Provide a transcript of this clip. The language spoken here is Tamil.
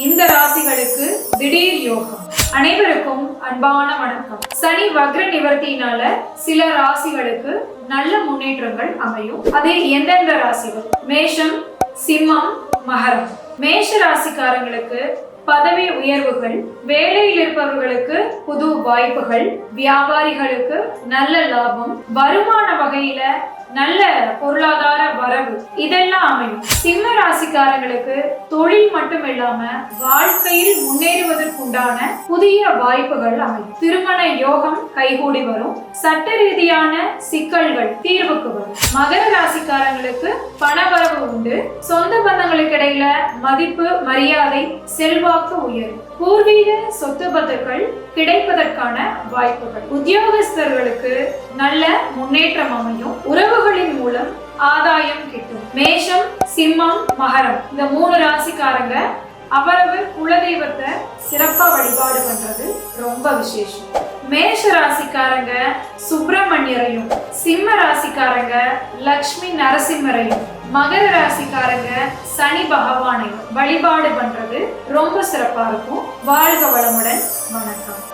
இந்த ராசிகளுக்கு திடீர் யோகம். அனைவருக்கும் அன்பான வணக்கம். சனி வக்ர நிவர்த்தியினால சில ராசிகளுக்கு நல்ல முன்னேற்றங்கள் அமையும். அது எந்தெந்த ராசிகள்? மேஷம், சிம்மம், மகரம். மேஷ ராசிக்காரங்களுக்கு பதவி உயர்வுகள், வேலையில் இருப்பவர்களுக்கு புது வாய்ப்புகள், வியாபாரிகளுக்கு நல்ல லாபம், வருமான வகையில நல்ல பொருளாதார வரவு, இதெல்லாம் அமையும். சிம்ம ராசிக்காரங்களுக்கு தொழில் மட்டும் இல்லாம வாழ்க்கையில் முன்னேறுவதற்குண்டான புதிய வாய்ப்புகள் அமையும். திருமண யோகம் கைகூடி வரும். சட்ட ரீதியான சிக்கல்கள் தீர்வுக்கு வரும். மகர ராசிக்காரங்களுக்கு பணவரவு உண்டு. சொந்த பந்தங்களுக்கு இடையில மதிப்பு, மரியாதை, செல்வாக்கு உயரும். பூர்வீக சொத்து பத்துக்கள் கிடைப்பதற்கான வாய்ப்புகள். உத்தியோகஸ்தர்களுக்கு நல்ல முன்னேற்றம் அமையும். உறவுகளின் மூலம் ஆதாயம் கிட்டும். மேஷம், சிம்மம், மகரம் இந்த 3 ராசிக்காரங்க அவரவர் குலதெய்வத்தை சிறப்பா வழிபாடு பண்றது ரொம்ப விசேஷம். மேஷ ராசிக்காரங்க சுப்பிரமணியரையும், சிம்ம ராசிக்காரங்க லக்ஷ்மி நரசிம்மரையும், மகர ராசிக்காரங்க சனி பகவானையும் வழிபாடு பண்றது ரொம்ப சிறப்பா இருக்கும். வாழ்க வளமுடன். வணக்கம்.